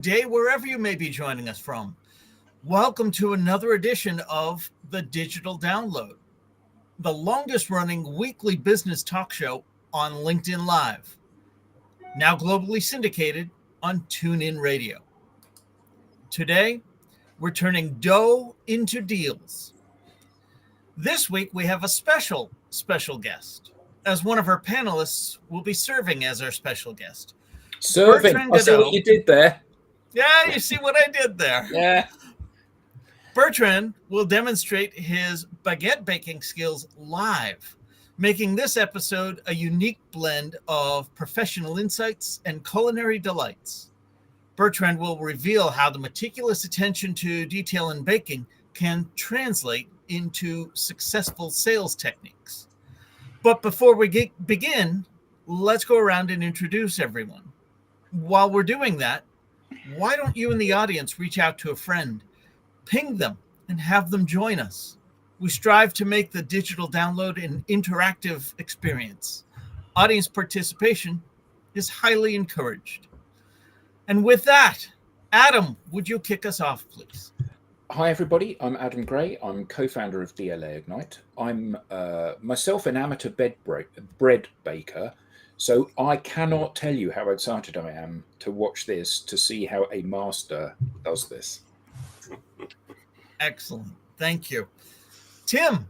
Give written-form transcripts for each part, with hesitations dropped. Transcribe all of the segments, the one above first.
day, wherever you may be joining us from. Welcome to another edition of the Digital Download, the longest running weekly business talk show on LinkedIn Live, now globally syndicated on TuneIn Radio. Today, we're turning dough into deals. This week, we have a special guest, as one of our panelists will be serving as our special guest. Serving. Bertrand I see what Godillot. you did there. Yeah, you see what I did there. Yeah. Bertrand will demonstrate his baguette baking skills live, making this episode a unique blend of professional insights and culinary delights. Bertrand will reveal how the meticulous attention to detail in baking can translate into successful sales techniques. But before we begin, let's go around and introduce everyone. While we're doing that, why don't you in the audience reach out to a friend, ping them, and have them join us? We strive to make the digital download an interactive experience. Audience participation is highly encouraged. And with that, Adam, would you kick us off, please? Hi, everybody. I'm Adam Gray. I'm co-founder of DLA Ignite. I'm myself an amateur bread baker, so I cannot tell you how excited I am to watch this, to see how a master does this. Excellent. Thank you. Tim.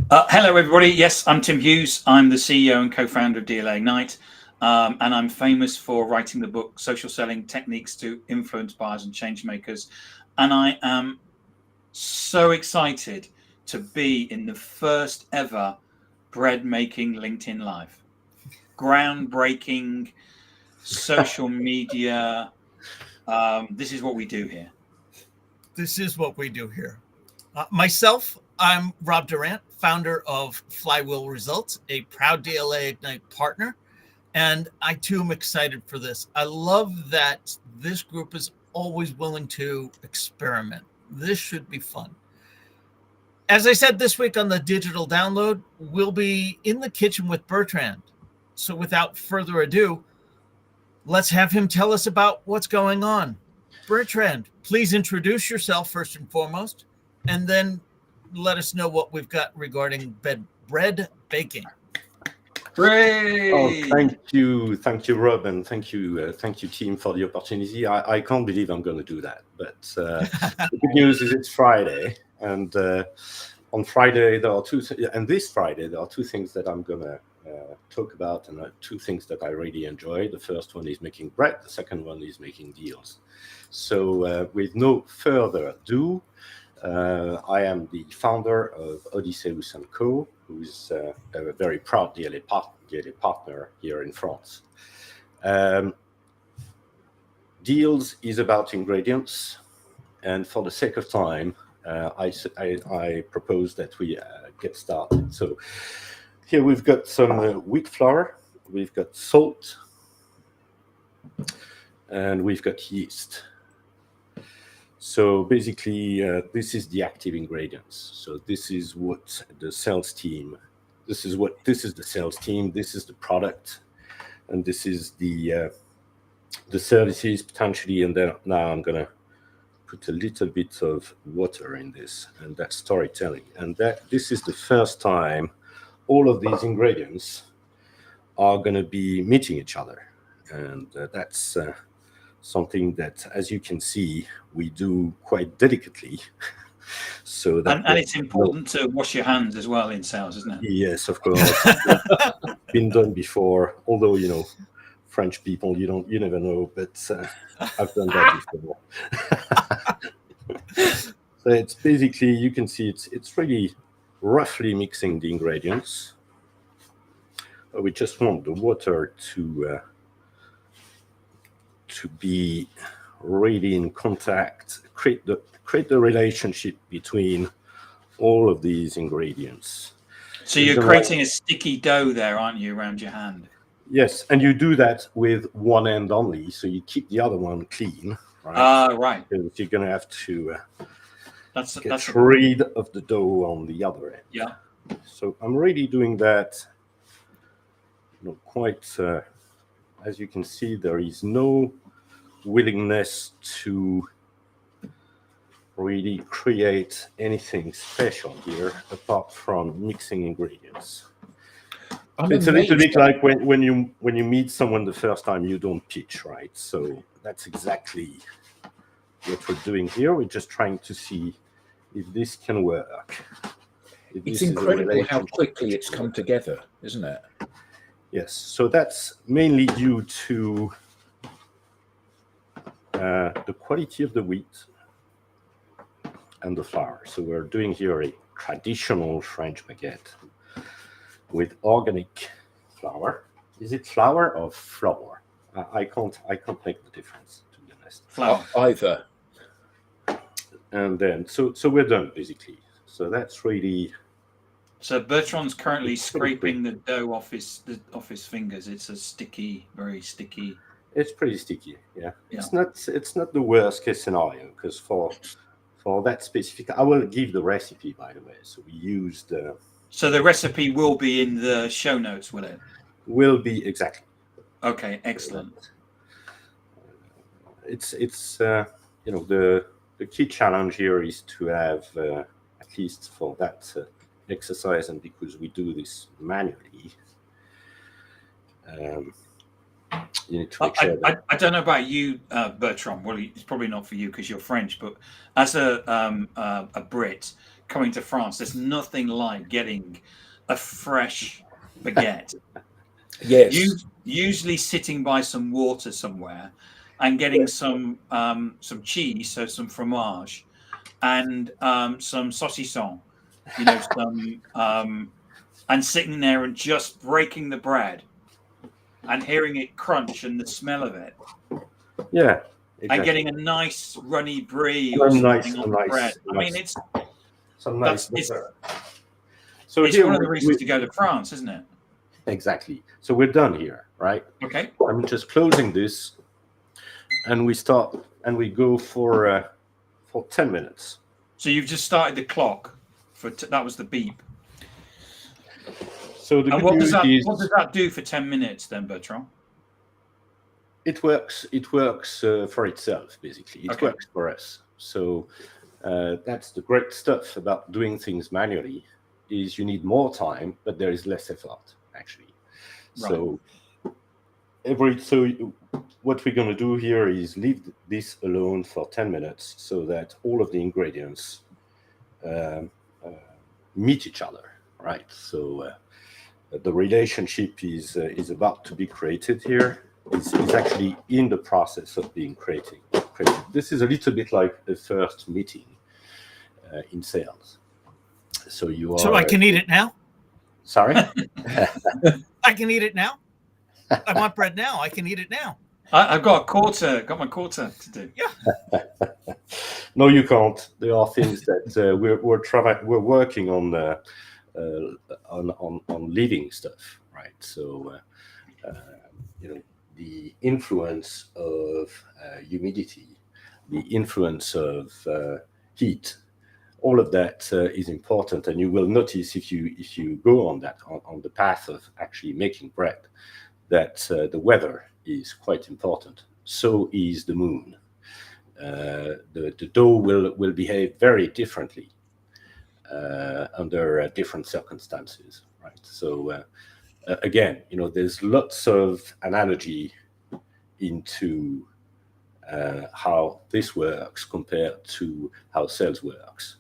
Hello, everybody. Yes, I'm Tim Hughes. I'm the CEO and co-founder of DLA Ignite, and I'm famous for writing the book Social Selling Techniques to Influence Buyers and Change Makers. And I am so excited to be in the first ever bread making LinkedIn Live. Groundbreaking social media. This is what we do here. This is what we do here. Myself, I'm Rob Durant, founder of Flywheel Results, a proud DLA Ignite partner. And I too am excited for this. I love that this group is always willing to experiment. This should be fun. As I said this week on the digital download, we'll be in the kitchen with Bertrand. So without further ado, let's have him tell us about what's going on. Bertrand, please introduce yourself first and foremost, and then let us know what we've got regarding bread baking. Great. Oh, thank you, Rob, and thank you, team, for the opportunity. I can't believe I'm going to do that, but the good news is it's Friday, and on Friday this Friday there are two things that I'm going to talk about, and two things that I really enjoy. The first one is making bread. The second one is making deals. So with no further ado, I am the founder of Odysseus & Co., who's a very proud DLA partner here in France. Deals is about ingredients, and for the sake of time, I propose that we get started. So here we've got some wheat flour, we've got salt, and we've got yeast. So basically, this is the active ingredients. So this is what the sales team. This is the sales team. This is the product, and this is the services potentially. And then now I'm gonna put a little bit of water in this, and that's storytelling. And this is the first time all of these ingredients are gonna be meeting each other, and that's something that, as you can see, we do quite delicately. So that and it's important to wash your hands as well in sales, isn't it? Yes, of course. Been done before. Although, French people, you never know, but I've done that before. So it's basically, you can see it's really roughly mixing the ingredients. We just want the water to be really in contact, create the relationship between all of these ingredients. So you're creating a sticky dough there, aren't you, around your hand? Yes, and you do that with one end only, so you keep the other one clean, right? Right. Because you're going to have to that's rid of the dough on the other end. Yeah. So I'm really doing that, quite, as you can see, there is no willingness to really create anything special here apart from mixing ingredients. It's a little bit like when you meet someone the first time, you don't pitch, right? So that's exactly what we're doing here. We're just trying to see if this can work. It's incredible how quickly it's come together, isn't it? Yes. So that's mainly due to the quality of the wheat and the flour. So we're doing here a traditional French baguette with organic flour. Is it flour or flour? I can't make the difference, to be honest. Flour. Either. And then so we're done basically. So that's really. So Bertrand's currently scraping the dough off his fingers. It's a sticky, very sticky. It's pretty sticky, yeah. It's not the worst case scenario, because for that specific, I will give the recipe, by the way. So we used. So the recipe will be in the show notes, will it? Will be, exactly. Okay, excellent. It's the key challenge here is to have at least for that exercise, and because we do this manually. You need to make sure I don't know about you, Bertrand. Well, it's probably not for you because you're French, but as a Brit coming to France, there's nothing like getting a fresh baguette. Yes. Usually sitting by some water somewhere and getting some cheese, so some fromage, and some saucisson, and sitting there and just breaking the bread and hearing it crunch and the smell of it. Yeah. Exactly. And getting a nice runny brie or something on the bread. I mean, it's some nice butter. So it's here one of the reasons to go to France, isn't it? Exactly. So we're done here, right? Okay. I'm just closing this, and we start and we go for 10 minutes. So you've just started the clock that was the beep. So the what does that do for 10 minutes then, Bertrand? It works. It works for itself, basically. It works for us. So that's the great stuff about doing things manually, is you need more time, but there is less effort, actually. Right. So what we're going to do here is leave this alone for 10 minutes so that all of the ingredients meet each other, right? So the relationship is about to be created here. It's actually in the process of being created. This is a little bit like the first meeting in sales. So you are. So I can eat it now? Sorry? I can eat it now? I want bread now. I can eat it now. I've got my quarter to do. Yeah. No, you can't. There are things that we're working on living stuff, right? So the influence of humidity, the influence of heat, all of that is important, and you will notice if you go on the path of actually making bread, that the weather is quite important. So is the moon. The dough will behave very differently under different circumstances, right? So again, there's lots of analogy into how this works compared to how sales works.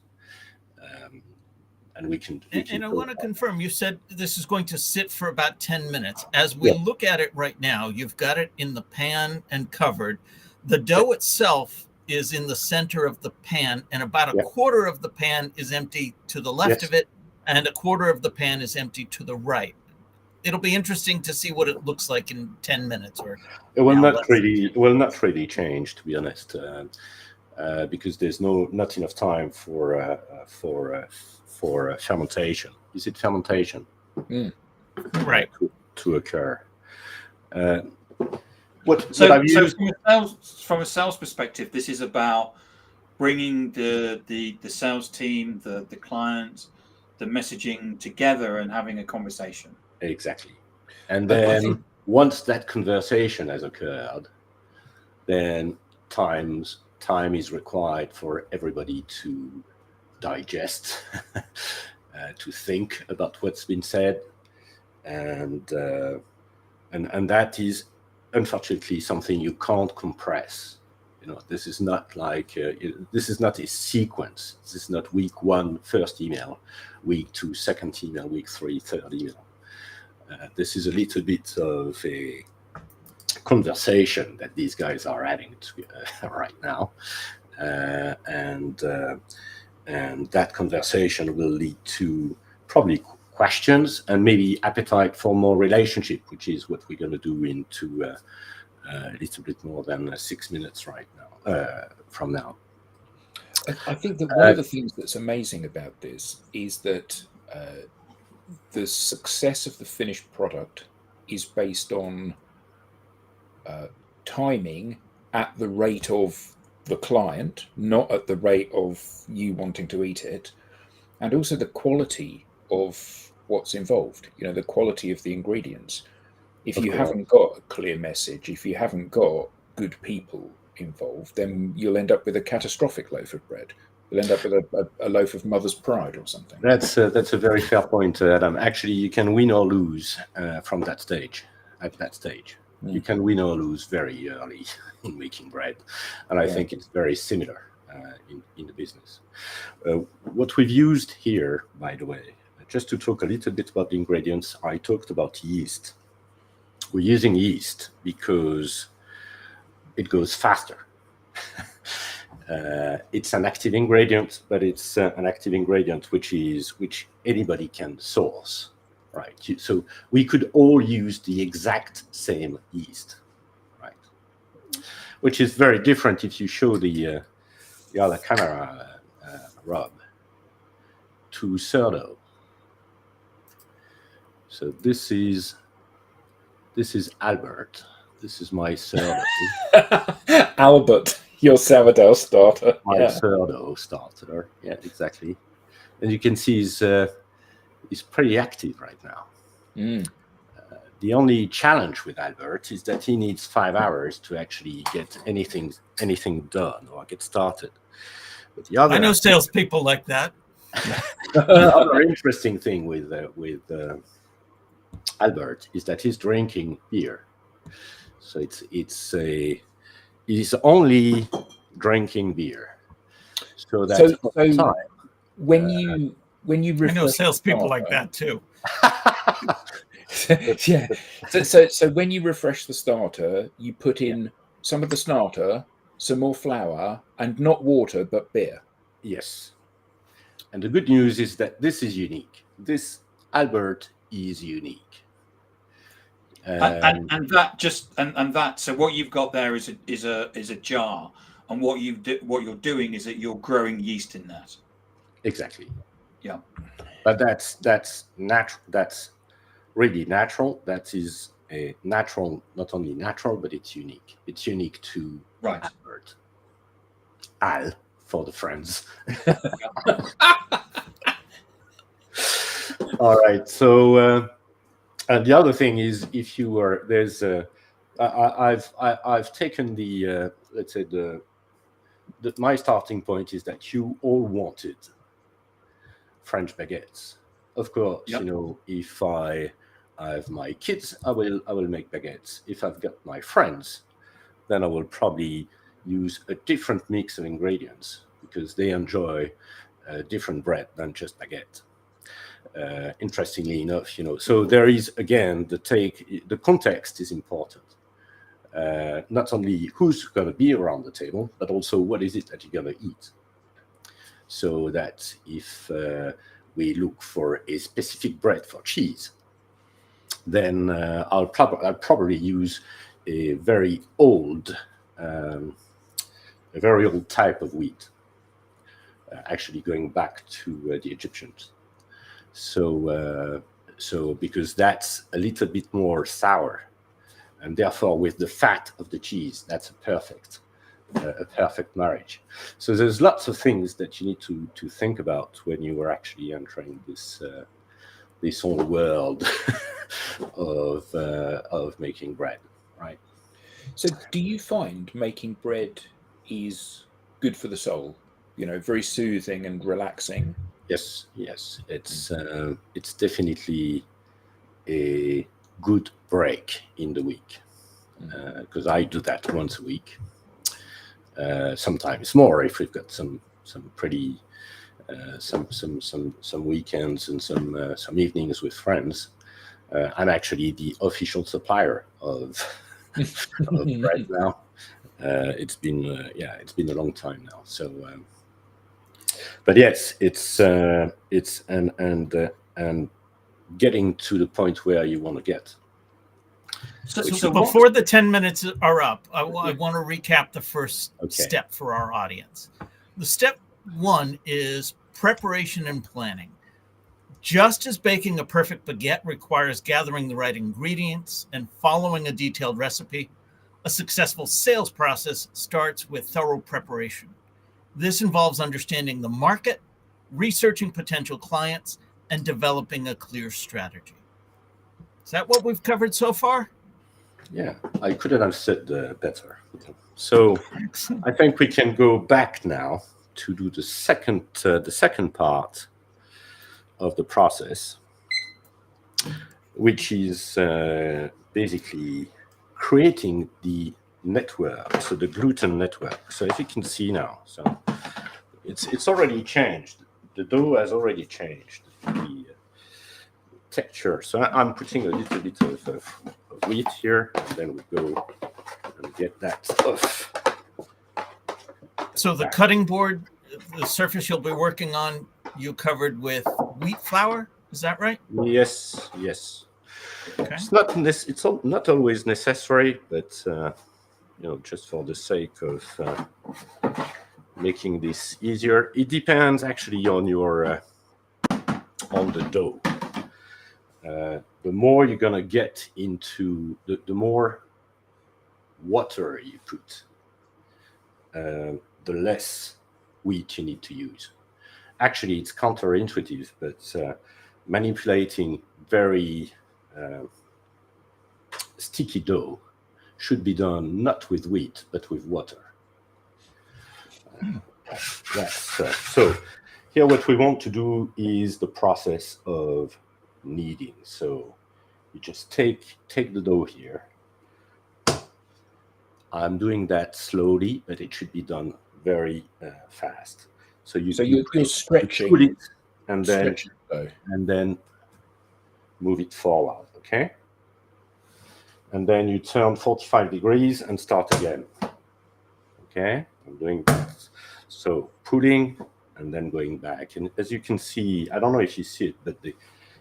And we can I want to confirm, you said this is going to sit for about 10 minutes. As we look at it right now, you've got it in the pan and covered. The dough itself is in the center of the pan, and about a quarter of the pan is empty to the left of it, and a quarter of the pan is empty to the right. It'll be interesting to see what it looks like in 10 minutes. Or it will not really change, to be honest, because there's not enough time for fermentation. Is it fermentation? Right. To occur. From a sales perspective, this is about bringing the sales team, the client, the messaging together and having a conversation. Exactly. And then once that conversation has occurred, then time is required for everybody to digest, to think about what's been said, and that is unfortunately something you can't compress. This is not like this is not a sequence. This is not week 1 first email, week 2 second email, week 3 third email. This is a little bit of a conversation that these guys are having right now, and that conversation will lead to probably questions and maybe appetite for more relationship, which is what we're going to do into a little bit more than 6 minutes right now, from now. I think that one of the things that's amazing about this is that the success of the finished product is based on timing at the rate of the client, not at the rate of you wanting to eat it, and also the quality of what's involved, the quality of the ingredients. If you haven't got a clear message, if you haven't got good people involved, then you'll end up with a catastrophic loaf of bread. You'll end up with a loaf of mother's pride or something. That's a very fair point, Adam. Actually, you can win or lose from that stage. At that stage, you can win or lose very early in making bread, and I think it's very similar in the business. What we've used here, by the way, just to talk a little bit about the ingredients, I talked about yeast. We're using yeast because it goes faster. It's an active ingredient, but it's an active ingredient which anybody can source, right? So we could all use the exact same yeast, right? Which is very different if you show the other camera, Rob, to sourdough. So this is Albert. This is my sourdough. Albert, your sourdough starter. My sourdough starter. Yeah, exactly. And you can see he's pretty active right now. The only challenge with Albert is that he needs 5 hours to actually get anything done or get started. But I know salespeople like that. The other interesting thing with Albert is that he's drinking beer. So he's only drinking beer. So that's time. When you I know salespeople like that too. Yeah. So when you refresh the starter, you put in some of the starter, some more flour, and not water but beer. Yes. And the good news is that this is unique. This Albert is unique. And that so what you've got there is a jar, and what you're doing is that you're growing yeast in that. Exactly. Yeah. But that's natural. That's really natural. That is a natural, not only natural, but it's unique. It's unique to Albert. Al for the friends. All right. So. And the other thing is, if you were I've taken the let's say my starting point is that you all wanted French baguettes. Of course, if I have my kids, I will make baguettes. If I've got my friends, then I will probably use a different mix of ingredients because they enjoy different bread than just baguette. Interestingly enough, so there is again the context is important. Not only who's going to be around the table, but also what is it that you're going to eat. So that if we look for a specific bread for cheese, then I'll probably use a very old type of wheat, actually going back to the Egyptians. So because that's a little bit more sour, and therefore with the fat of the cheese, that's a perfect marriage. So there's lots of things that you need to think about when you are actually entering this whole world of making bread, right? So, do you find making bread is good for the soul? Very soothing and relaxing. Yes, it's definitely a good break in the week, because I do that once a week. Sometimes more if we've got some pretty some weekends and some evenings with friends. I'm actually the official supplier of bread now. It's been a long time now. So, but yes, it's and getting to the point where you want to get. So before the 10 minutes are up, I want to recap the first step for our audience. The step 1 is preparation and planning. Just as baking a perfect baguette requires gathering the right ingredients and following a detailed recipe, a successful sales process starts with thorough preparation. This involves understanding the market, researching potential clients, and developing a clear strategy. Is that what we've covered so far? Yeah, I couldn't have said better. So I think we can go back now to do the second part of the process, which is basically creating the network, so the gluten network. So if you can see now, so it's already changed. The dough has already changed the texture. So I'm putting a little bit of wheat here, and then we go and get that off. So the cutting board, the surface you'll be working on, you covered with wheat flour. Is that right? Yes. Okay. It's not always necessary, but just for the sake of making this easier, it depends actually on your on the dough. The more you're gonna get into the more water you put, the less wheat you need to use. Actually, it's counterintuitive, but manipulating very sticky dough should be done not with wheat, but with water. So here what we want to do is the process of kneading. So you just take the dough here. I'm doing that slowly, but it should be done very fast. So you're stretching, put it and then move it forward, okay? And then you turn 45 degrees and start again. Okay, I'm doing that. So pulling and then going back. And as you can see, I don't know if you see it, but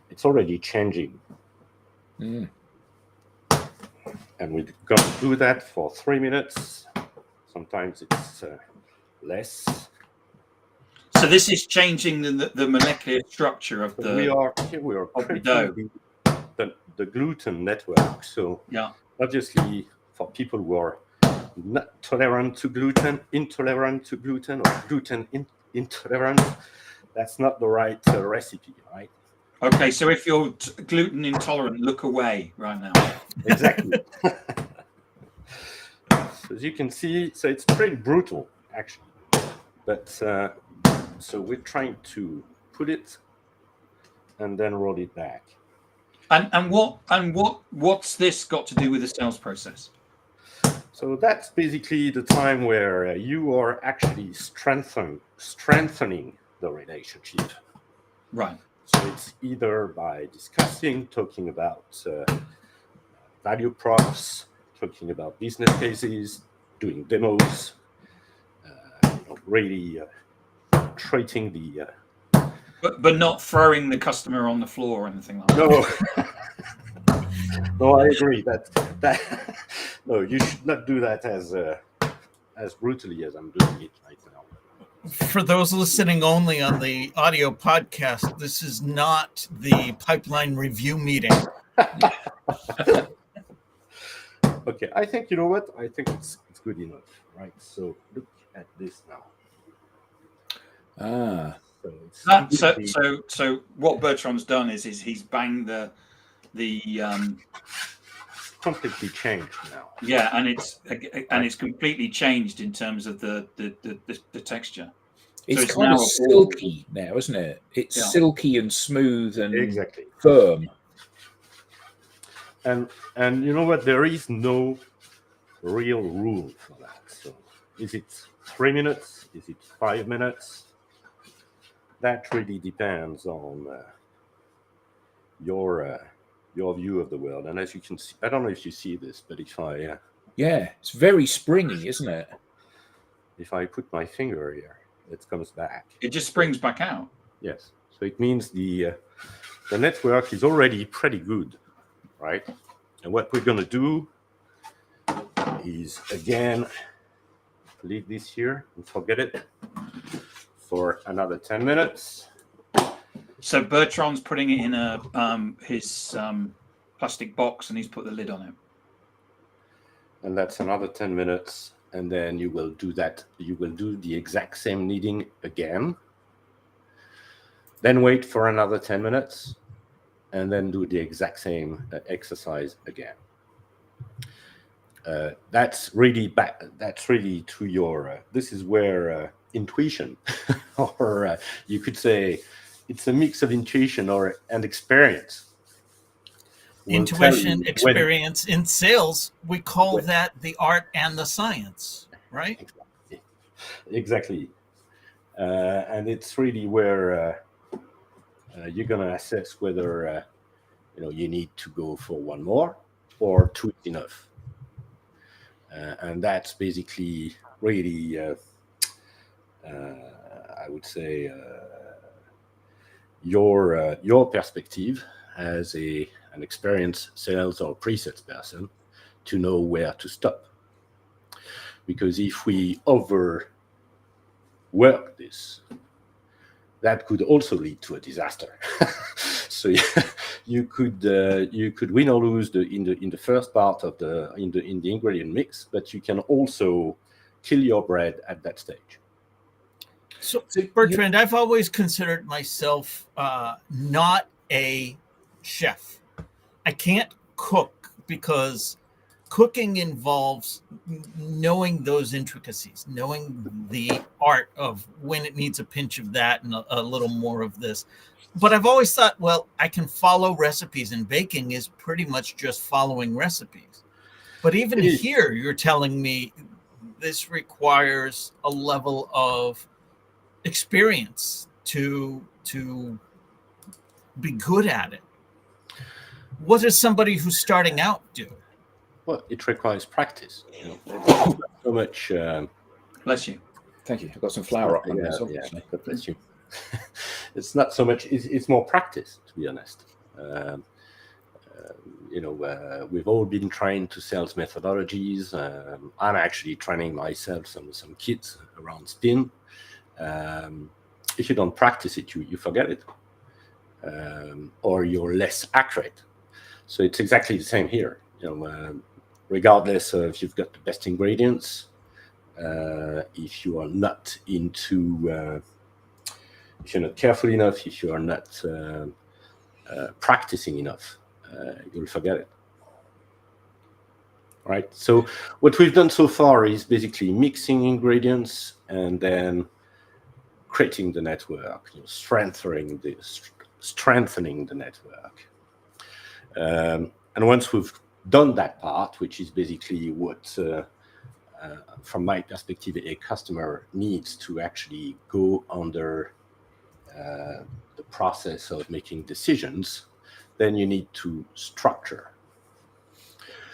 it's already changing. And we're going to do that for 3 minutes. Sometimes it's less. So this is changing the molecular structure of the. We are creating the gluten network. So obviously, for people who are not tolerant to gluten, intolerant to gluten, or gluten intolerant, that's not the right recipe, right? Okay, so if you're gluten intolerant, look away right now. Exactly. As you can see, so it's pretty brutal, actually. But so we're trying to put it and then roll it back. And what's this got to do with the sales process? So that's basically the time where you are actually strengthening the relationship. Right. So it's either by discussing, talking about value props, talking about business cases, doing demos, really treating the. But not throwing the customer on the floor or anything like that. No. No, I agree that no, you should not do that as brutally as I'm doing it right now. For those listening only on the audio podcast, this is not the pipeline review meeting. Okay, I think, you know what? I think it's good enough, right? So look at this now. So what Bertrand's done is he's banged the completely changed now. Yeah, and it's completely changed in terms of the texture. It's it's kind now of a ball. silky now, isn't it? It's Yeah. silky and smooth and Exactly. firm. And you know what? There is no real rule for that. So is it 3 minutes? Is it 5 minutes? That really depends on your view of the world. And as you can see, I don't know if you see this, but if I Yeah, it's very springy, isn't it? if I put my finger here, it comes back. It just springs back out. Yes. So it means the network is already pretty good, right? And what we're going to do is, again, leave this here and forget it for another 10 minutes. So Bertrand's putting it in his plastic box, and he's put the lid on it. And that's another 10 minutes. And then you will do that. You will do the exact same kneading again. Then wait for another 10 minutes. And then do the exact same exercise again. That's really to your. This is where intuition, or you could say, it's a mix of intuition and experience. Intuition, experience. In sales, we call that the art and the science, right? Exactly. And it's really where you're going to assess whether you need to go for one more or two is enough. And that's basically really, I would say, your perspective as an experienced sales or pre-sales person to know where to stop. Because if we overwork this, that could also lead to a disaster. So you could win or lose in the first part of the ingredient mix, but you can also kill your bread at that stage. So Bertrand, I've always considered myself not a chef. I can't cook because cooking involves knowing those intricacies, knowing the art of when it needs a pinch of that and a little more of this. But I've always thought, well, I can follow recipes, and baking is pretty much just following recipes. But even here, you're telling me this requires a level of experience to be good at it. What does somebody who's starting out do? Well, it requires practice. Not so much. Bless you. Thank you. I've got some flour up on this, obviously. God bless you. It's not so much. It's more practice, to be honest. We've all been trained to sales methodologies. I'm actually training myself some kids around spin. If you don't practice it, you forget it, or you're less accurate. So it's exactly the same here. Regardless of if you've got the best ingredients, if you are not if you're not careful enough, if you are not practicing enough, you'll forget it. Right. So what we've done so far is basically mixing ingredients and then creating the network, strengthening the network. And once we've done that part, which is basically what, from my perspective, a customer needs to actually go under the process of making decisions, then you need to structure.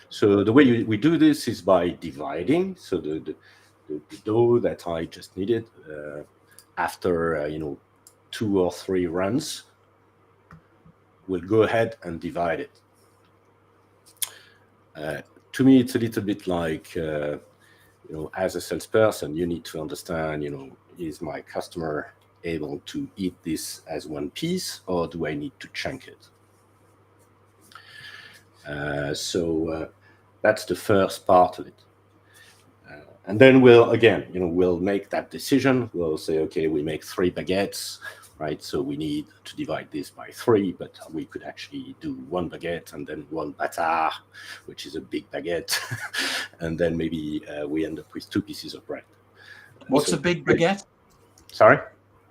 So the way we do this is by dividing. So the dough that I just needed after 2 or 3 runs, we'll go ahead and divide it. To me, it's a little bit like as a salesperson, you need to understand, is my customer able to eat this as one piece, or do I need to chunk it? So that's the first part of it. And then we'll make that decision. We'll say, okay, we make 3 baguettes, right? So we need to divide this by 3, but we could actually do 1 baguette and then 1 bâtard, which is a big baguette, and then maybe we end up with 2 pieces of bread. What's a big baguette? Sorry?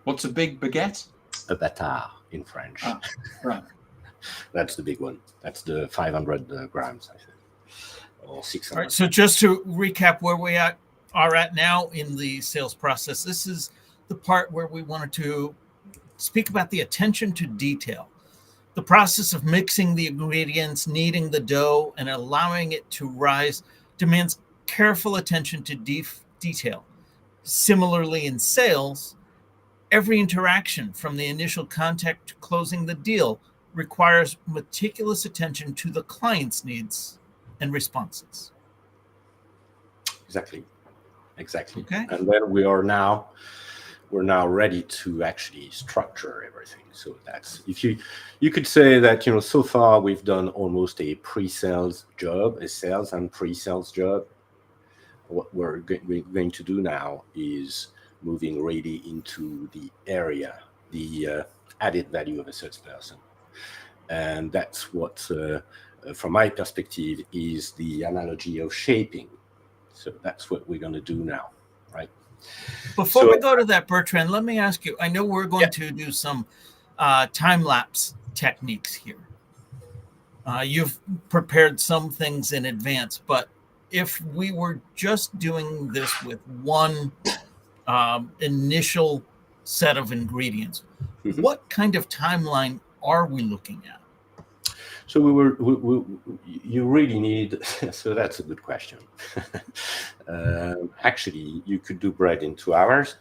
What's a big baguette? A bâtard in French. Ah, right. That's the big one. That's the 500 grams, I think, or 600. All right. So just to recap where we are at now in the sales process, this is the part where we wanted to speak about the attention to detail. The process of mixing the ingredients, kneading the dough, and allowing it to rise demands careful attention to detail. Similarly, in sales, every interaction from the initial contact to closing the deal requires meticulous attention to the client's needs and responses. Exactly. Okay. And then we're now ready to actually structure everything. So that's, if you could say that, so far we've done almost a pre-sales job, a sales and pre-sales job. What we're going to do now is moving really into the area, the added value of a salesperson. And that's what, from my perspective, is the analogy of shaping. So that's what we're going to do now, right? Before we go to that, Bertrand, let me ask you, I know we're going to do some time-lapse techniques here. You've prepared some things in advance, but if we were just doing this with one initial set of ingredients, what kind of timeline are we looking at? So you really need, so that's a good question. Actually, you could do bread in 2 hours.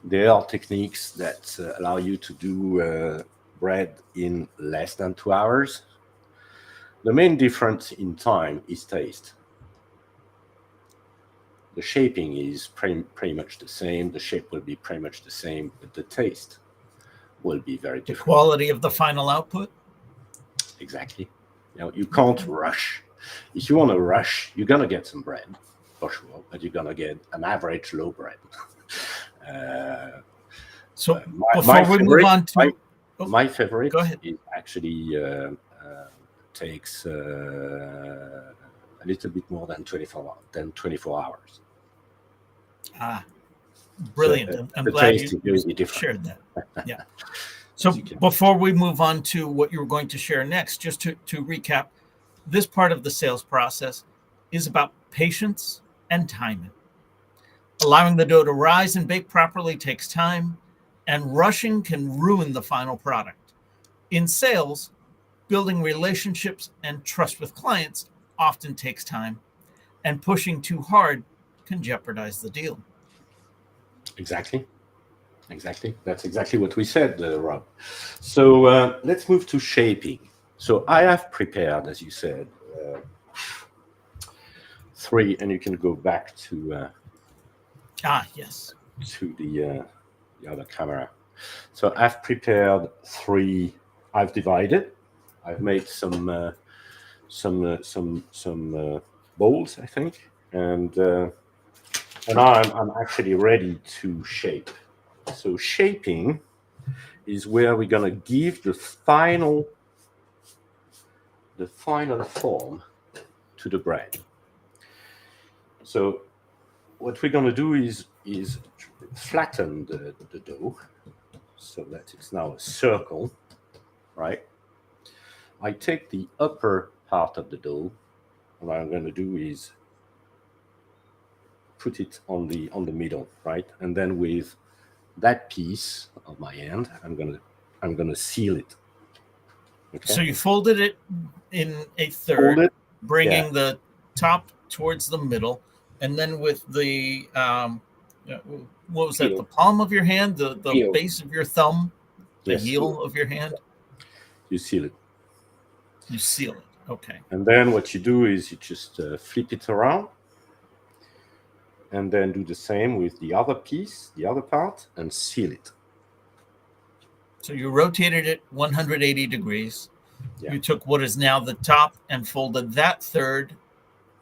There are techniques that allow you to do bread in less than 2 hours. The main difference in time is taste. The shaping is pretty much the same. The shape will be pretty much the same, but the taste will be very different. The quality of the final output? Exactly. You can't rush. If you want to rush, you're going to get some bread, for sure, but you're going to get an average low bread. So before we move on to... My favorite go ahead. is actually takes a little bit more than 24 hours. Brilliant. So, I'm the glad taste you is really different. shared that. Yeah. So before we move on to what you're going to share next, just to recap, this part of the sales process is about patience and timing. Allowing the dough to rise and bake properly takes time, and rushing can ruin the final product. In sales, building relationships and trust with clients often takes time, and pushing too hard can jeopardize the deal. Exactly. That's exactly what we said, Rob. So let's move to shaping. So I have prepared, as you said, 3, and you can go back to yes, to the other camera. So I've prepared 3. I've divided. I've made some bowls, I think, and I'm actually ready to shape. So shaping is where we're gonna give the final form to the bread. So what we're gonna do is flatten the dough so that it's now a circle, right? I take the upper part of the dough, and what I'm gonna do is put it on the middle, right? And then with that piece of my hand, I'm gonna seal it. Okay? So you folded it in a third, Fold it, bringing the top towards the middle, and then with the what was that? Heel. The palm of your hand, the Heel. base of your thumb, the Yes, heel of your hand. you seal it. You seal it. Okay. And then what you do is you just flip it around, and then do the same with the other piece, the other part, and seal it. So you rotated it 180 degrees. Yeah. You took what is now the top and folded that third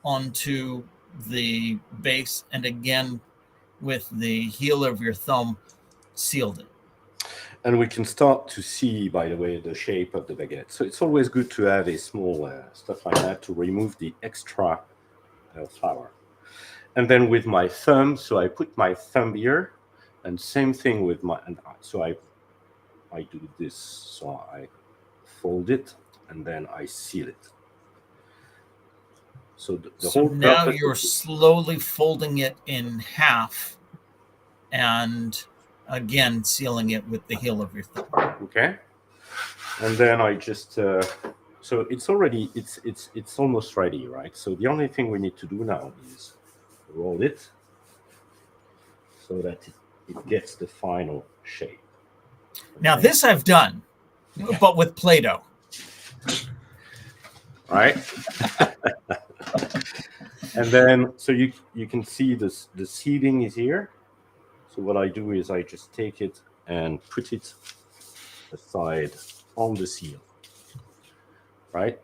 onto the base, and again with the heel of your thumb sealed it. And we can start to see, by the way, the shape of the baguette. So it's always good to have a small stuff like that to remove the extra flour. And then with my thumb, so I put my thumb here, and same thing with my, and so I do this, so I fold it, and then I seal it. So the So whole now purpose you're slowly folding it in half, and again sealing it with the heel of your thumb. okay, and then I just so it's already it's almost ready, right? So the only thing we need to do now is roll it so that it gets the final shape. Now this I've done, but with Play-Doh. Right. And then so you can see this, the sealing is here. So what I do is I just take it and put it aside on the seal, right?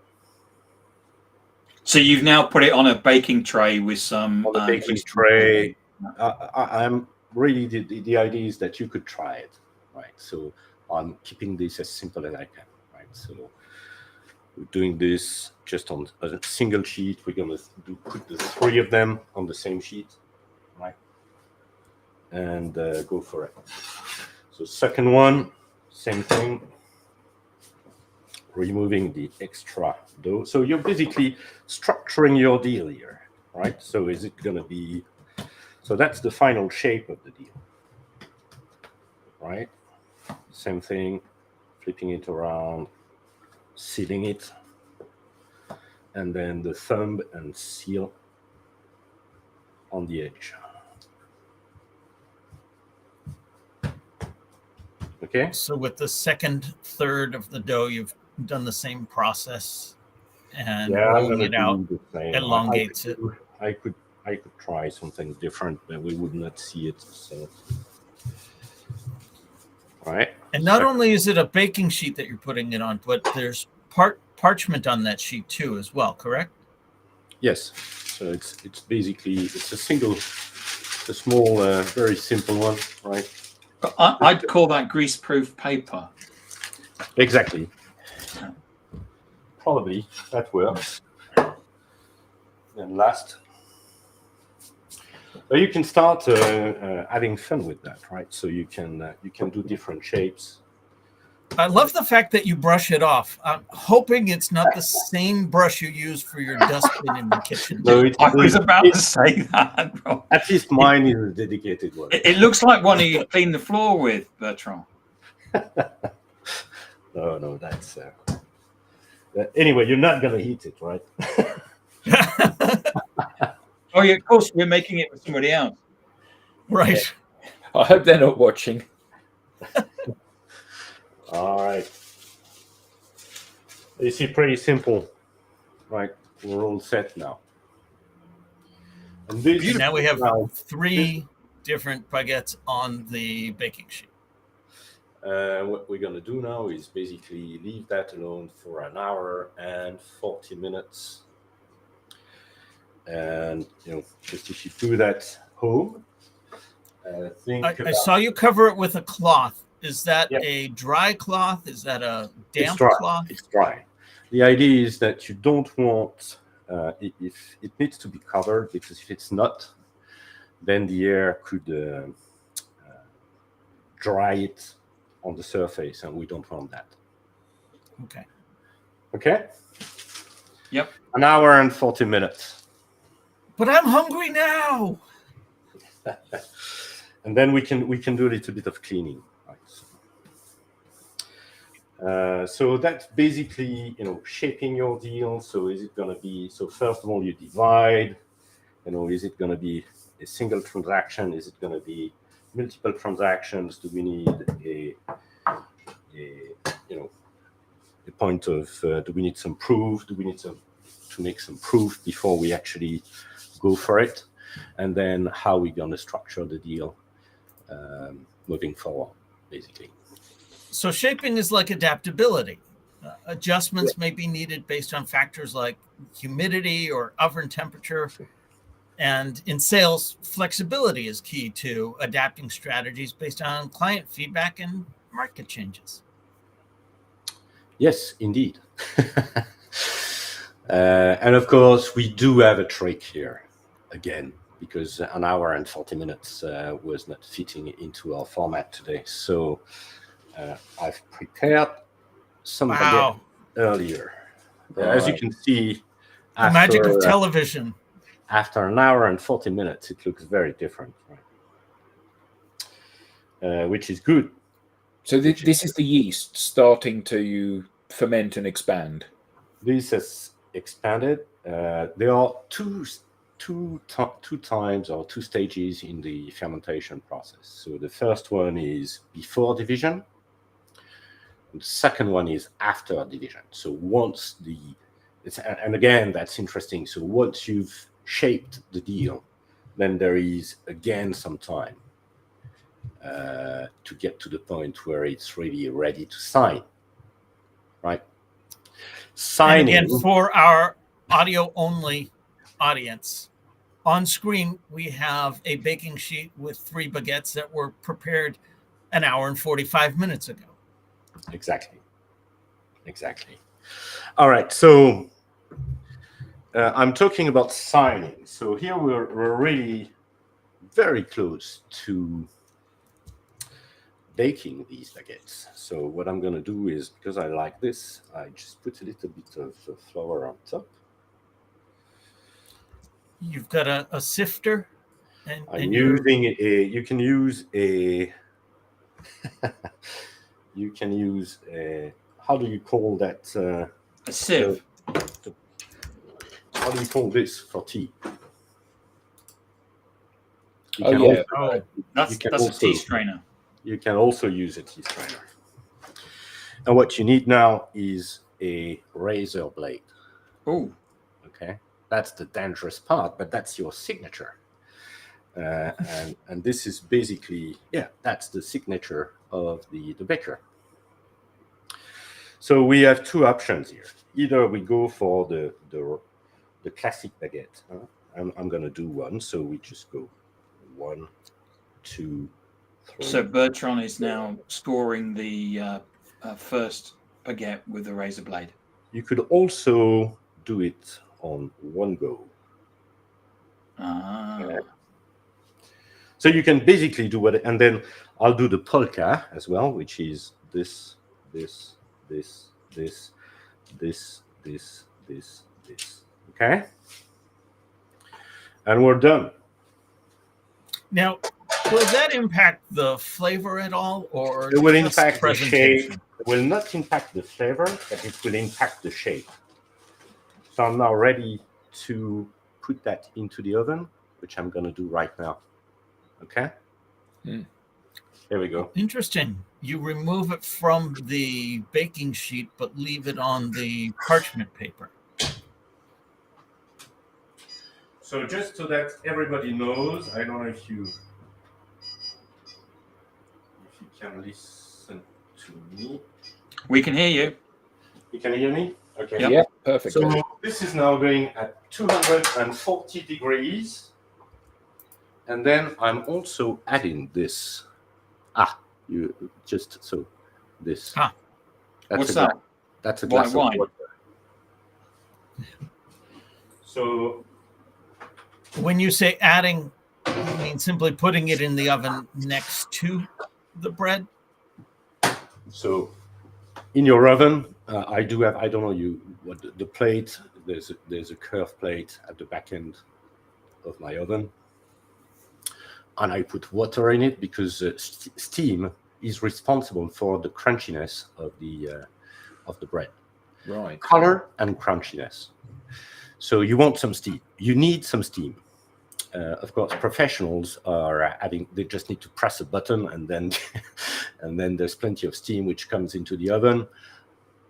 So you've now put it on a baking tray with some On the baking tray. I'm really the idea is that you could try it, right? So I'm keeping this as simple as I can, right? So we're doing this just on a single sheet. We're gonna put the three of them on the same sheet, right? And go for it. So second one, same thing. Removing the extra dough. So you're basically structuring your deal here, right? So is it gonna be, so that's the final shape of the deal, right? Same thing, flipping it around, sealing it, and then the thumb and seal on the edge. Okay. So with the second third of the dough, you've done the same process, and rolling it out elongates it. I could try something different, but we would not see it. So, all right. And not only is it a baking sheet that you're putting it on, but there's parchment on that sheet too, as well. Correct? Yes. So it's basically it's a small, very simple one, right? I'd call that grease-proof paper. Exactly. Probably that works. And last, but you can start having fun with that, right? So you can do different shapes. I love the fact that you brush it off. I'm hoping it's not the same brush you use for your dustbin in the kitchen. No, I was about to say that, Rob. At least mine is a dedicated one. It looks like one you clean the floor with, Bertrand. No, that's anyway. You're not gonna eat it, right? Oh yeah, of course we're making it with somebody else. Right. I hope they're not watching. All right. You see, pretty simple, right? We're all set now. And this, Now we have three different baguettes on the baking sheet. what we're gonna do now is basically leave that alone for an hour and 40 minutes. And just if you do that home, I saw you cover it with a cloth. Is that Yep. a dry cloth? Is that a damp cloth? It's dry. The idea is that you don't want if it needs to be covered, because if it's not, then the air could dry it on the surface, and we don't want that. Okay. Okay. Yep. An hour and 40 minutes. But I'm hungry now. And then we can do a little bit of cleaning. So that's basically shaping your deal. So is it going to be, so first of all you divide, is it going to be a single transaction? Is it going to be multiple transactions? Do we need a point of do we need some proof? Do we need to make some proof before we actually go for it? And then how are we going to structure the deal moving forward, basically. So shaping is like adaptability. Adjustments may be needed based on factors like humidity or oven temperature. And in sales, flexibility is key to adapting strategies based on client feedback and market changes. Yes, indeed. And of course, we do have a trick here again, because an hour and 40 minutes was not fitting into our format today. So I've prepared some baguette earlier. As you can see, the magic of television. After an hour and 40 minutes, it looks very different, right? Which is good. So this is the yeast starting to ferment and expand. This has expanded. There are two times or two stages in the fermentation process. So the first one is before division. And the second one is after division. So once and again, that's interesting. So once you've shaped the deal, then there is again some time to get to the point where it's really ready to sign, right? Signing. And again, for our audio-only audience, on screen we have a baking sheet with 3 baguettes that were prepared an hour and 45 minutes ago. Exactly. All right, so I'm talking about signing. So here we're really very close to baking these baguettes. So what I'm going to do is, because I like this, I just put a little bit of flour on top. You've got a sifter. I'm using you can use a how do you call that? A sieve. How do you call this for tea? That's a tea strainer. You can also use a tea strainer. And what you need now is a razor blade. Oh. Okay. That's the dangerous part, but that's your signature. And this is basically, that's the signature of the baker. So we have two options here. Either we go for the classic baguette. I'm going to do one. So we just go 1, 2, 3. So Bertrand is now scoring the first baguette with the razor blade. You could also do it on one go. So you can basically do what, and then I'll do the polka as well, which is this, okay? And we're done. Now, will that impact the flavor at all, or it will impact the shape? It will not impact the flavor, but it will impact the shape. So I'm now ready to put that into the oven, which I'm going to do right now. Okay. There we go. Interesting. You remove it from the baking sheet, but leave it on the parchment paper. So just so that everybody knows, I don't know if you can listen to me. We can hear you. You can hear me? Okay. Yeah, perfect. So this is now going at 240 degrees. And then I'm also adding this. This. What's that? That's a glass of wine. water. So when you say adding, you mean simply putting it in the oven next to the bread? So in your oven, I don't know what the plate, there's a curved plate at the back end of my oven. And I put water in it because steam is responsible for the crunchiness of the bread. Right. Color and crunchiness. So you want some steam. You need some steam. Of course, professionals are they just need to press a button and then there's plenty of steam which comes into the oven.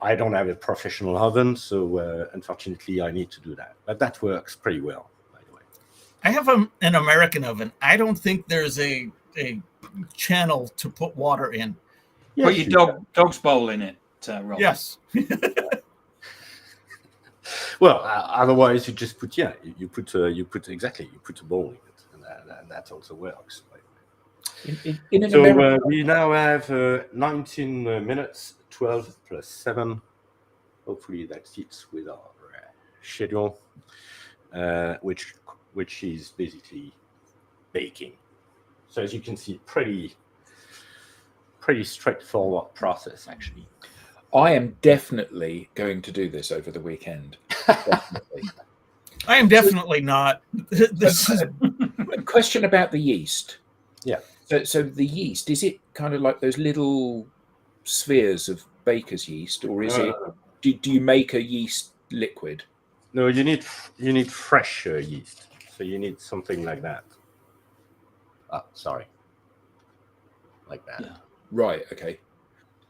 I don't have a professional oven, so unfortunately I need to do that. But that works pretty well, by the way. I have an American oven. I don't think there's a channel to put water in. Yes, put your dog's bowl in it, Rob. Yes. Well, otherwise you just put you put a bowl in it, and that also works. By the way. In an So American, we now have 19 minutes, 12 plus 7. Hopefully that fits with our schedule, which is basically baking. So as you can see, pretty straightforward process, actually. I am definitely going to do this over the weekend. Definitely. I am definitely not. This is A question about the yeast. Yeah. So the yeast, is it kind of like those little spheres of baker's yeast, or is it? Do you make a yeast liquid? No, you need fresh yeast. So you need something like that. Sorry. Like that. Yeah. Right. Okay.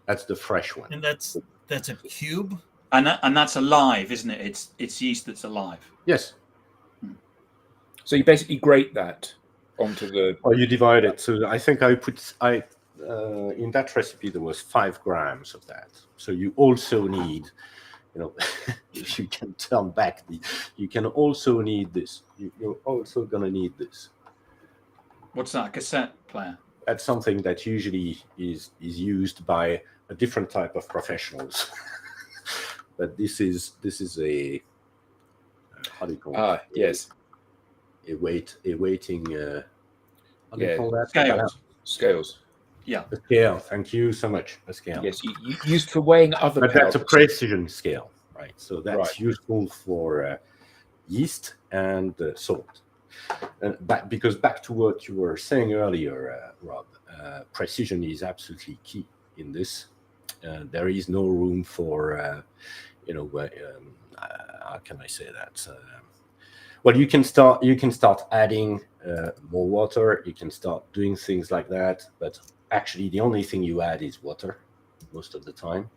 That's the fresh one. and that's a cube. And that's alive, isn't it? It's yeast that's alive. Yes. So you basically grate that onto the. Or you divide it. So I think in that recipe there was 5 grams of that. So you also need, if you can turn back you can also need this. You're also gonna need this. What's that? A cassette player? That's something that usually is used by a different type of professionals. But this is a how do you call it? Yes. A weighting. How do you call that? Scales. Yeah. A scale. Thank you so much. A scale. Yes, you used for weighing other. But that's a precision scale, right? So that's Right. useful for yeast and salt. Because back to what you were saying earlier, Rob, precision is absolutely key in this. There is no room for, how can I say that? Well, you can start adding more water. You can start doing things like that. But actually, the only thing you add is water most of the time,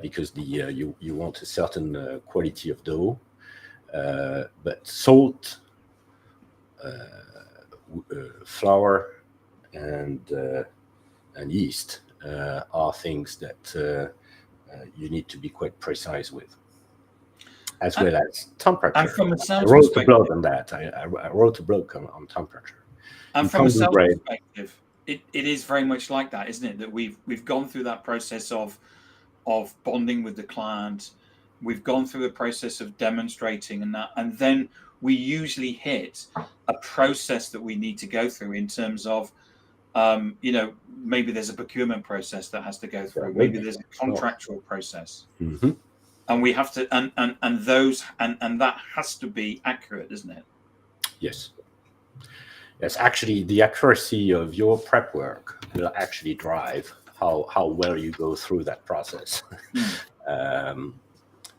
because you want a certain quality of dough. But salt, flour, and yeast are things that you need to be quite precise with, as well as temperature. And from a sales I wrote a perspective, blog on that. I wrote a blog on temperature. and You from a can't do sales bread. perspective, it is very much like that, isn't it? That we've gone through that process of bonding with the client. We've gone through the process of demonstrating and then we usually hit a process that we need to go through in terms of, maybe there's a procurement process that has to go through. Maybe there's a contractual process, and we have to, and those, and that has to be accurate, isn't it? Yes. Yes, actually, the accuracy of your prep work will actually drive how well you go through that process.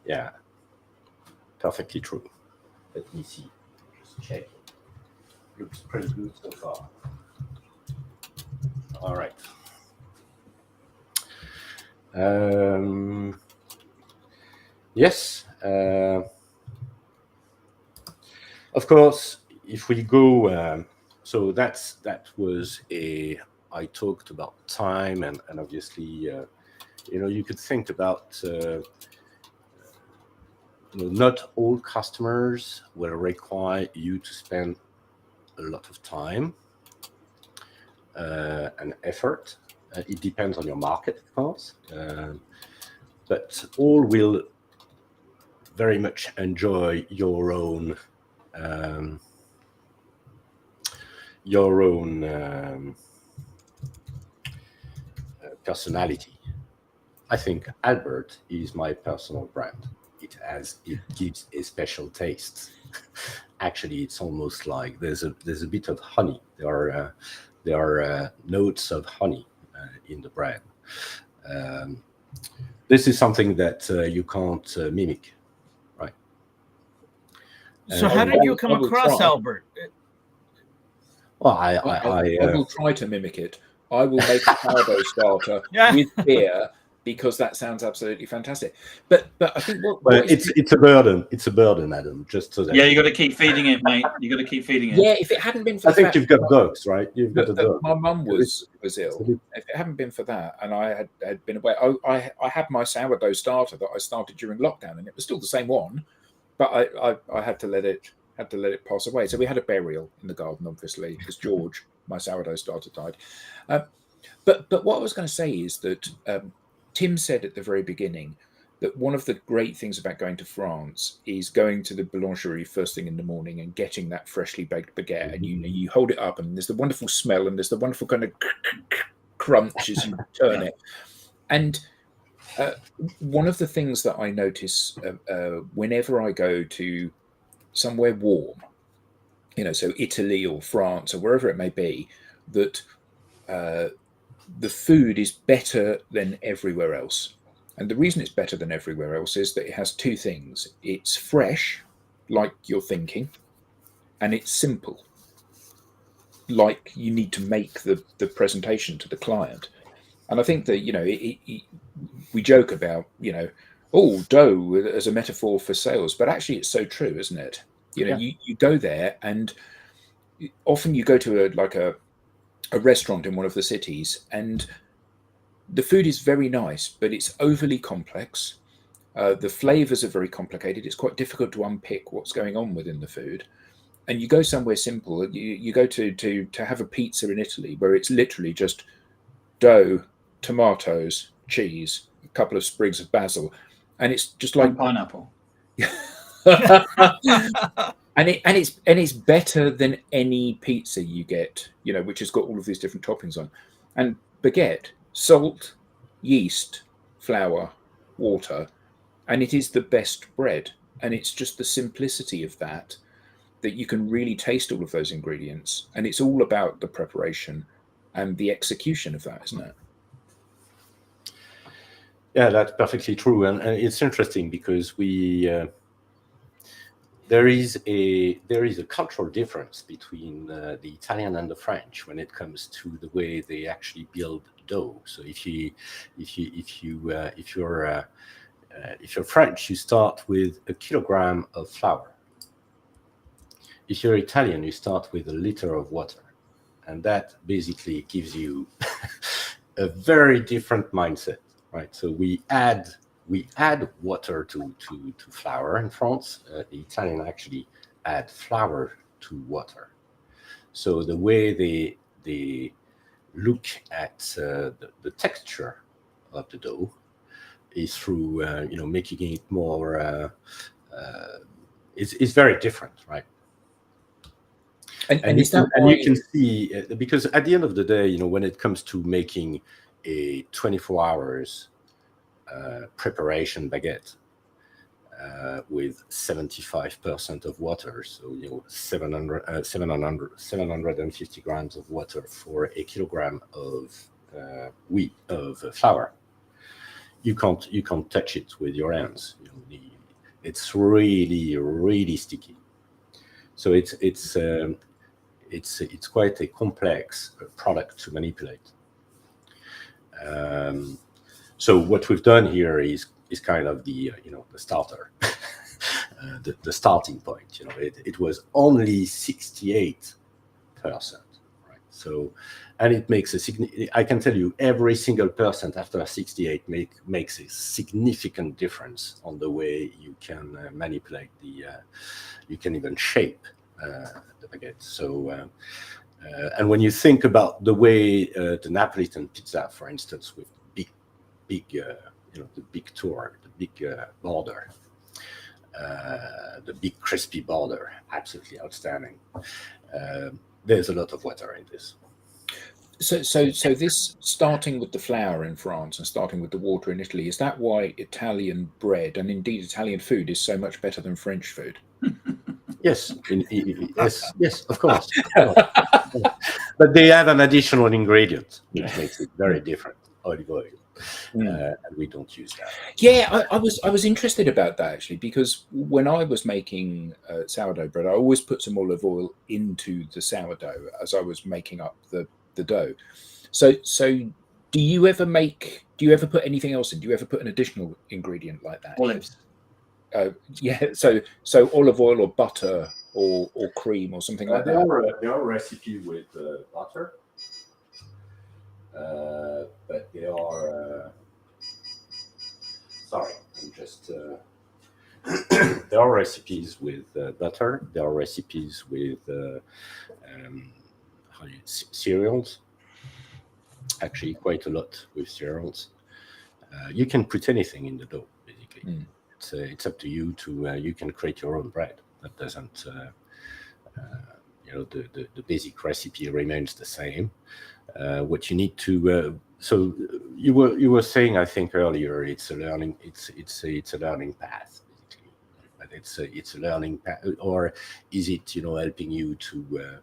Yeah, perfectly true. Let me see. Just check. Looks pretty good so far. All right. Yes. Of course, if we go, so that was I talked about time and obviously, you could think about, not all customers will require you to spend a lot of time and effort. It depends on your market, of course, but all will very much enjoy your own personality. I think Albert is my personal brand. It gives a special taste. Actually, it's almost like there's a bit of honey. There are notes of honey in the bread. This is something that you can't mimic, right? So how did you come across Albert? Well, I will try to mimic it. I will make a sourdough starter with beer because that sounds absolutely fantastic. But I think it's a burden. It's a burden, Adam. Just so that you got to keep feeding it, mate. You got to keep feeding it. Yeah, if it hadn't been for you've got dogs, right? You've got a dog. My mum was ill. If it hadn't been for that, and I had been away, I had my sourdough starter that I started during lockdown, and it was still the same one, but I had to let it pass away. So we had a burial in the garden, obviously, because George my sourdough starter died. But what I was going to say is that Tim said at the very beginning that one of the great things about going to France is going to the boulangerie first thing in the morning and getting that freshly baked baguette, and you hold it up, and there's the wonderful smell, and there's the wonderful kind of crunch as you turn it. And one of the things that I notice whenever I go to somewhere warm, so Italy or France or wherever it may be, that the food is better than everywhere else. And the reason it's better than everywhere else is that it has two things. It's fresh, like you're thinking, and it's simple, like you need to make the presentation to the client. And I think that, we joke about, dough as a metaphor for sales, but actually it's so true, isn't it? You go there, and often you go to a restaurant in one of the cities, and the food is very nice, but it's overly complex. The flavors are very complicated. It's quite difficult to unpick what's going on within the food. And you go somewhere simple. You go to have a pizza in Italy, where it's literally just dough, tomatoes, cheese, a couple of sprigs of basil, and it's just like pineapple. And it's better than any pizza you get, which has got all of these different toppings on. And baguette, salt, yeast, flour, water, and it is the best bread. And it's just the simplicity of that you can really taste all of those ingredients. And it's all about the preparation and the execution of that, isn't it? Yeah, that's perfectly true. And it's interesting because there is a cultural difference between the Italian and the French when it comes to the way they actually build dough. So if you're French, you start with a kilogram of flour. If you're Italian, you start with a liter of water, and that basically gives you a very different mindset, right? So we add water to flour in France. The Italian actually add flour to water. So the way they look at the texture of the dough is through making it more. It's very different, right? And you can see, because at the end of the day, when it comes to making a 24 hours preparation baguette with 75% of water, so 750 grams of water for a kilogram of flour, you can't touch it with your hands. It's really, really sticky. So it's quite a complex product to manipulate. So what we've done here is kind of the starter, the starting point. It was only 68%, right? So, and it makes I can tell you, every single percent after 68 makes a significant difference on the way you can manipulate you can even shape the baguette. So, and when you think about the way the Napolitan pizza, for instance, with big, the big tour, the big border, the big crispy border, absolutely outstanding. There's a lot of water in this. So this starting with the flour in France and starting with the water in Italy, is that why Italian bread and indeed Italian food is so much better than French food? Yes, yes, of course. But they have an additional ingredient which makes it very different: olive oil, and we don't use that. Yeah, I was interested about that actually, because when I was making sourdough bread, I always put some olive oil into the sourdough as I was making up the dough. So do you ever put anything else in? Do you ever put an additional ingredient like that? Olives. Yeah, so olive oil or butter or cream or something like that. There are recipes with butter, but they are. Sorry, I'm just. There are recipes with butter. There are recipes with cereals. Actually, quite a lot with cereals. You can put anything in the dough, basically. It's up to you to. You can create your own bread. That doesn't. The basic recipe remains the same. What you need to. So you were saying, I think earlier, it's a learning. It's a learning path, basically. But it's a learning path, or is it helping you to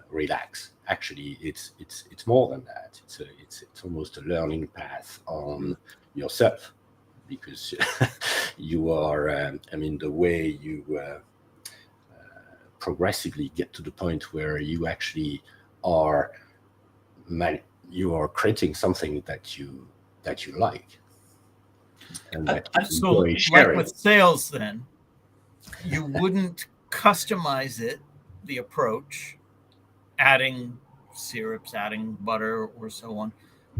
relax? Actually, it's more than that. It's almost a learning path on yourself, because you are. The way you progressively get to the point where you actually are. You are creating something that you like, and that you so, enjoy sharing. like with sales, then you wouldn't customize it, the approach, adding syrups, adding butter, or so on,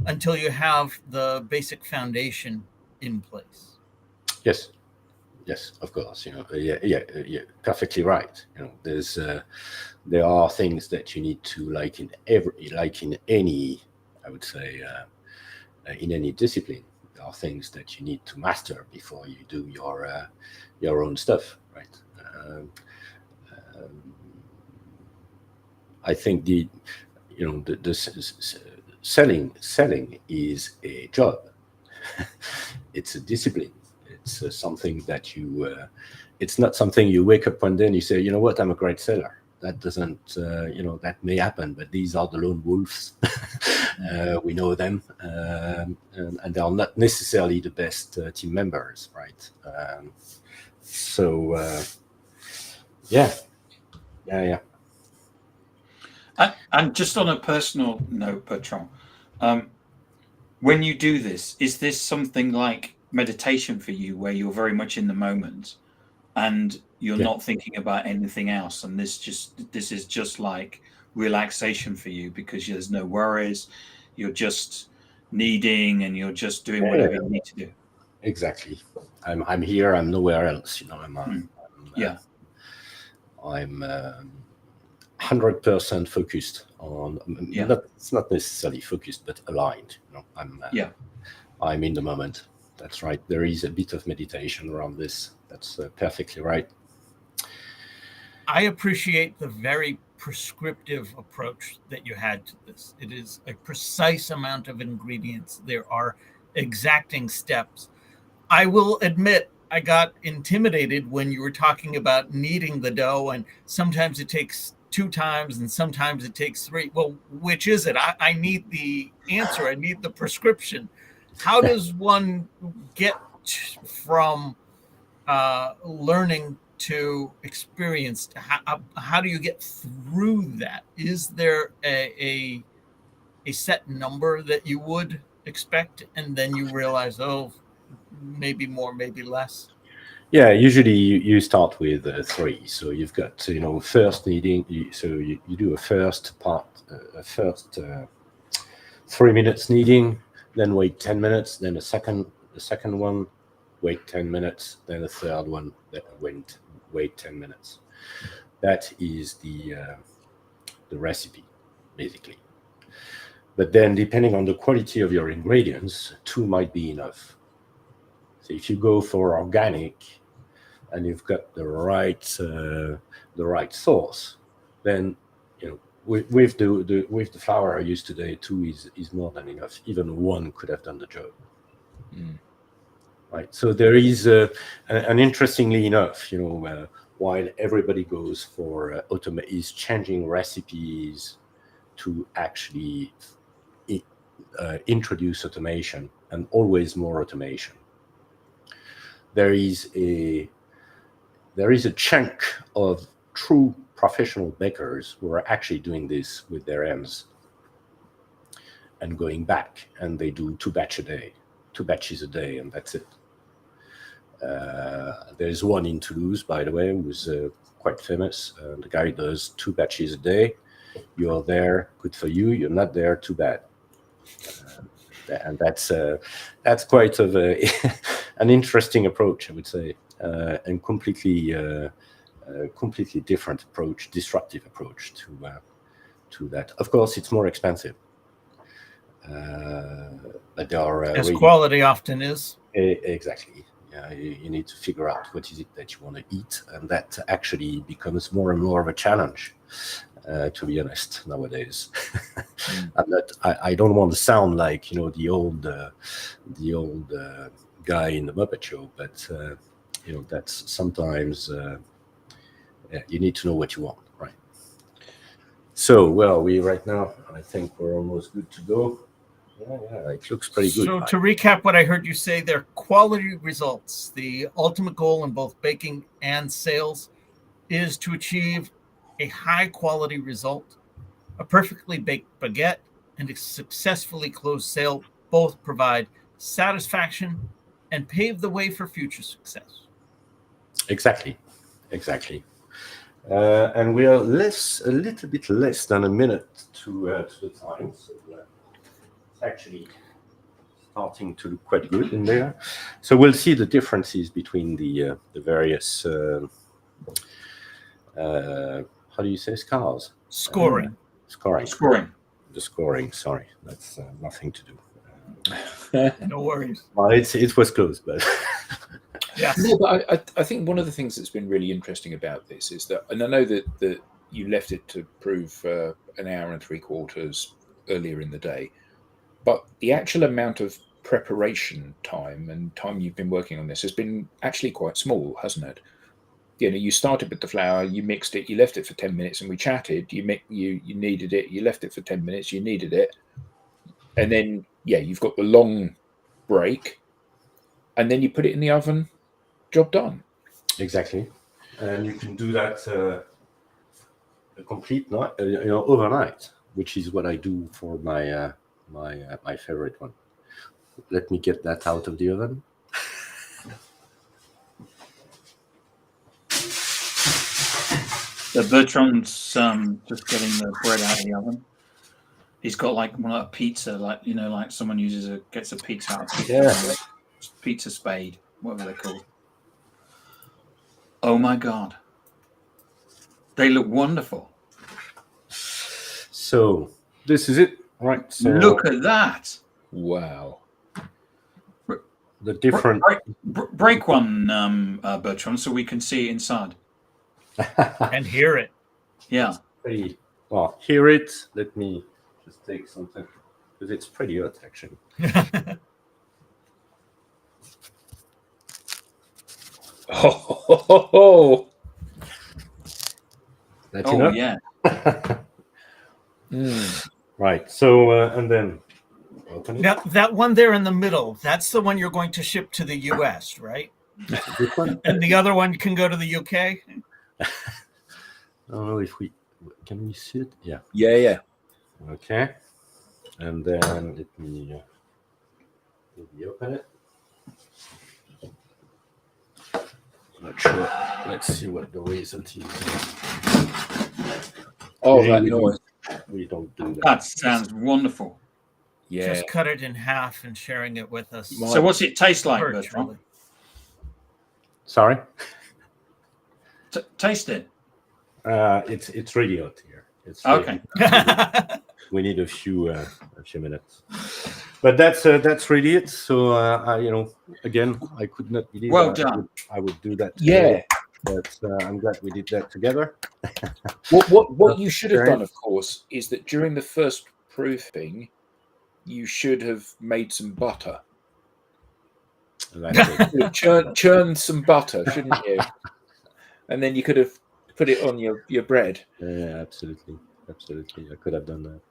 until you have the basic foundation in place. Yes, of course. Yeah, perfectly right. There are things that you need to like in any, I would say, in any discipline. There are things that you need to master before you do your own stuff, right? I think the selling is a job. It's a discipline. It's something that it's not something you wake up one day and you say, you know what, I'm a great seller. That doesn't, that may happen, but these are the lone wolves. We know them, and they are not necessarily the best team members, right? Yeah. And just on a personal note, Bertrand, when you do this, is this something like meditation for you, where you're very much in the moment and you're not thinking about anything else, and this is just like relaxation for you, because there's no worries, you're just kneading and you're just doing whatever you need to do? Exactly. I'm here. I'm nowhere else. I'm 100% focused on. It's not necessarily focused, but aligned. I'm in the moment. That's right. There is a bit of meditation around this. That's perfectly right. I appreciate the very prescriptive approach that you had to this. It is a precise amount of ingredients. There are exacting steps. I will admit, I got intimidated when you were talking about kneading the dough, and sometimes it takes 2 times and sometimes it takes 3. Well, which is it? I need the answer. I need the prescription. How does one get from learning to experienced? How do you get through that? Is there a set number that you would expect, and then you realize, oh, maybe more, maybe less? Yeah, usually you start with 3. So you've got first kneading. So you do a first 3 minutes kneading, then wait 10 minutes, then the second one, wait 10 minutes, then the third one, then wait 10 minutes. That is the recipe, basically. But then, depending on the quality of your ingredients, 2 might be enough. So if you go for organic and you've got the right source, then with the flour I use today, 2 is more than enough. Even 1 could have done the job. Right. So there is and interestingly enough, while everybody goes for is changing recipes to actually introduce automation, and always more automation, there is a chunk of true professional bakers who are actually doing this with their hands and going back, and they do 2 batches a day, and that's it. There's one in Toulouse, by the way, who's quite famous. The guy does 2 batches a day. You're there, good for you. You're not there, too bad. And that's quite of an interesting approach, I would say, and completely different approach, disruptive approach to that. Of course, it's more expensive, but there are As quality often is. Exactly. Yeah, you need to figure out what is it that you want to eat, and that actually becomes more and more of a challenge. To be honest, nowadays, I don't want to sound like the old guy in the Muppet Show, but that's sometimes you need to know what you want, right? So, well, right now, I think we're almost good to go. Yeah, it looks pretty good. So to recap what I heard you say, they're quality results. The ultimate goal in both baking and sales is to achieve a high quality result. A perfectly baked baguette and a successfully closed sale both provide satisfaction and pave the way for future success. Exactly. And we are a little bit less than a minute to the time, so it's actually starting to look quite good in there. So we'll see the differences between the various how do you say scars? Scoring. The scoring. Sorry, that's nothing to do. No worries. Well, it was close, but yes. No, but I think one of the things that's been really interesting about this is that, and I know that you left it to prove an hour and 3/4 earlier in the day, but the actual amount of preparation time and time you've been working on this has been actually quite small, hasn't it? You started with the flour, you mixed it, you left it for 10 minutes, and we chatted. You kneaded it, you left it for 10 minutes, you kneaded it, and then you've got the long break, and then you put it in the oven. Job done. Exactly, and you can do that a complete night, overnight, which is what I do for my my favorite one. Let me get that out of the oven. The Bertrand's just getting the bread out of the oven. He's got like a pizza, like someone gets a pizza out of pizza spade, whatever they're called. Oh my God. They look wonderful. So this is it, right? So look at that. Wow. The different break one, Bertrand, so we can see it inside. And hear it. Yeah. Pretty well. Hear it. Let me just take something because it's pretty hot actually. Oh. That's enough. Yeah. Right. So and then open it. Now that one there in the middle, that's the one you're going to ship to the US, right? This one? And the other one can go to the UK. I don't know if can we see it? Yeah. Yeah. Okay. And then let me open it. Not sure. Let's see what the result is. Oh, that noise. We don't do that. That sounds wonderful. Yeah. Just cut it in half and sharing it with us. So what's it taste like, virtually. Bertrand? Sorry? Taste it. It's really hot here. It's okay. We need a few minutes, but that's really it. So again, I could not believe. Well done. I would do that. Yeah, but I'm glad we did that together. What you should have done, of course, is that during the first proofing, you should have made some butter. Churned some butter, shouldn't you? And then you could have put it on your bread. Yeah, absolutely. I could have done that.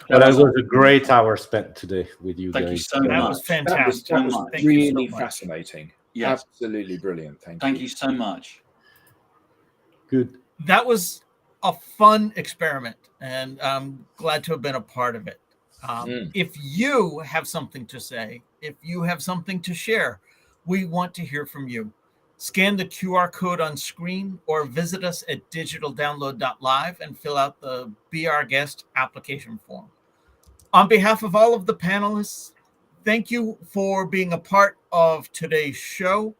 Well, that was a great hour spent today with you guys. Thank you so much. That was fantastic. That was really fascinating. Yes. Absolutely brilliant. Thank you so much. Good. That was a fun experiment, and I'm glad to have been a part of it. If you have something to say, if you have something to share, we want to hear from you. Scan the QR code on screen or visit us at digitaldownload.live and fill out the Be Our Guest application form. On behalf of all of the panelists, thank you for being a part of today's show.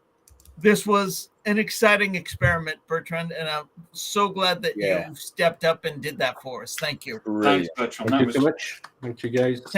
This was an exciting experiment, Bertrand, and I'm so glad that Yeah. you stepped up and did that for us. Thank you. Thanks, Brilliant. Bertrand. Thank That you was so much. Thank you, guys. Thank you.